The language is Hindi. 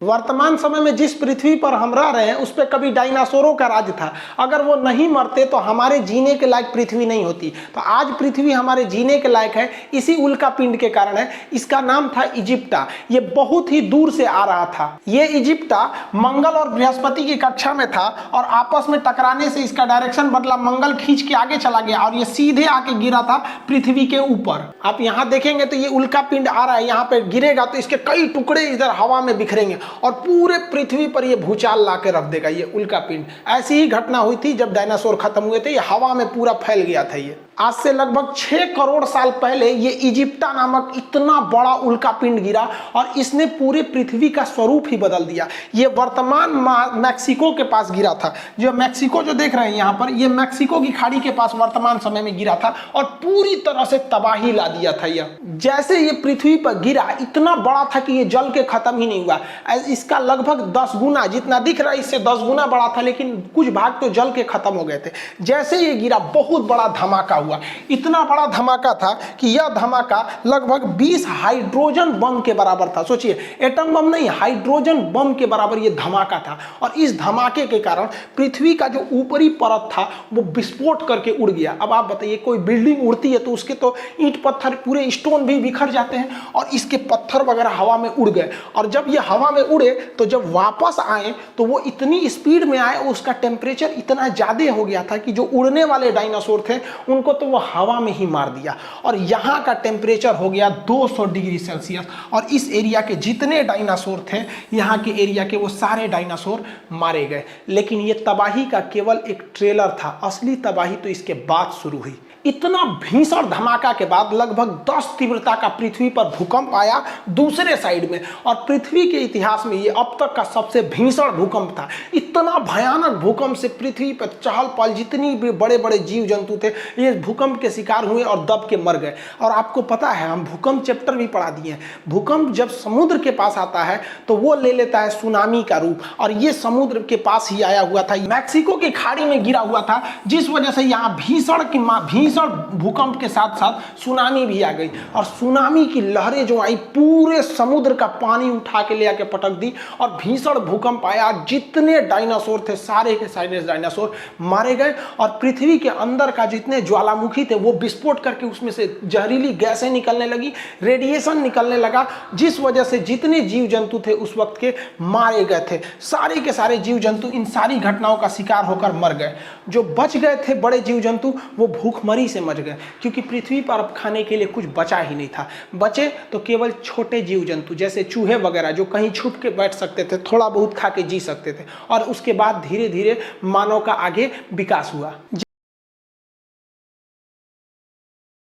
वर्तमान समय में जिस पृथ्वी पर हम रह रहे हैं उस पर कभी डायनासोरों का राज था। अगर वो नहीं मरते तो हमारे जीने के लायक पृथ्वी नहीं होती। तो आज पृथ्वी हमारे जीने के लायक है, इसी उल्का पिंड के कारण है। इसका नाम था इजिप्टा। ये बहुत ही दूर से आ रहा था। ये इजिप्टा मंगल और बृहस्पति की कक्षा में था और आपस में टकराने से इसका डायरेक्शन बदला, मंगल खींच के आगे चला गया और ये सीधे आके गिरा था पृथ्वी के ऊपर। आप यहाँ देखेंगे तो ये उल्का पिंड आ रहा है, यहाँ पे गिरेगा तो इसके कई टुकड़े इधर हवा में बिखरेंगे और पूरे पृथ्वी पर ये भूचाल ला के रख देगा। ये उल्का पिंड ऐसी ही घटना हुई थी जब डायनासोर खत्म हुए थे। ये हवा में पूरा फैल गया था। ये आज से लगभग 6 करोड़ साल पहले ये इजिप्टा नामक इतना बड़ा उल्का पिंड गिरा और इसने पूरे पृथ्वी का स्वरूप ही बदल दिया। ये वर्तमान मैक्सिको के पास गिरा था। जो मैक्सिको जो देख रहे हैं यहाँ पर, ये मैक्सिको की खाड़ी के पास वर्तमान समय में गिरा था और पूरी तरह से तबाही ला दिया था। यह जैसे ये पृथ्वी पर गिरा इतना बड़ा था कि ये जल के खत्म ही नहीं हुआ। इसका लगभग 10 गुना, जितना दिख रहा है इससे 10 गुना बड़ा था, लेकिन कुछ भाग तो जल के खत्म हो गए थे। जैसे ये गिरा बहुत बड़ा धमाका हुआ। इतना बड़ा धमाका था कि यह धमाका लगभग 20 हाइड्रोजन बम के बराबर था। सोचिए, एटम बम नहीं, हाइड्रोजन बम के बराबर यह धमाका था। और इस धमाके के कारण पृथ्वी का जो ऊपरी परत था वो विस्फोट करके उड़ गया। अब आप बताइए, कोई बिल्डिंग उड़ती है तो उसके तो ईंट पत्थर पूरे स्टोन भी बिखर जाते हैं और इसके पत्थर वगैरह हवा में उड़ गए। और जब ये हवा में उड़े तो जब वापस आए तो वो इतनी स्पीड में आए, उसका टेम्परेचर इतना ज्यादा हो गया था कि जो उड़ने वाले डायनासोर थे उनको तो वो हवा में ही मार दिया। और यहाँ का टेम्परेचर हो गया 200 डिग्री सेल्सियस। और इस एरिया के जितने डायनासोर थे, यहाँ के एरिया के, वो सारे डायनासोर मारे गए। लेकिन ये तबाही का केवल एक ट्रेलर था। असली तबाही तो इसके बाद शुरू हुई। इतना भीषण धमाका के बाद लगभग 10 तीव्रता का पृथ्वी पर भूकंप आया दूसरे साइड में। और पृथ्वी के इतिहास में ये अब तक का सबसे भीषण भूकंप था। इतना भयानक भूकंप से पृथ्वी पर चहल पहल, जितनी भी बड़े बड़े जीव जंतु थे ये भूकंप के शिकार हुए और दब के मर गए। और आपको पता है, हम भूकंप चैप्टर भी पढ़ा दिए हैं। भूकंप जब समुद्र के पास आता है तो वो ले लेता है सुनामी का रूप, और ये समुद्र के पास ही आया हुआ था। मैक्सिको की खाड़ी में गिरा हुआ था, जिस वजह से यहाँ भीषण भूकंप के साथ साथ सुनामी भी आ गई। और सुनामी की लहरें जो आई, पूरे समुद्र का पानी उठा के ले आके पटक दी और भीषण भूकंप आया। जितने डायनासोर थे सारे के सारे डायनासोर मारे गए और पृथ्वी के अंदर का जितने ज्वालामुखी थे वो विस्फोट करके उसमें से जहरीली गैसें निकलने लगी, रेडिएशन निकलने लगा, जिस वजह से जितने जीव जंतु थे उस वक्त के मारे गए थे। सारे के सारे जीव जंतु इन सारी घटनाओं का शिकार होकर मर गए। जो बच गए थे बड़े जीव जंतु वो भूखमरी से मर गए, क्योंकि पृथ्वी पर अब खाने के लिए कुछ बचा ही नहीं था। बचे तो केवल छोटे जीव जंतु जैसे चूहे वगैरह, जो कहीं छुप के बैठ सकते थे, थोड़ा बहुत खा के जी सकते थे। और उसके बाद धीरे धीरे मानव का आगे विकास हुआ।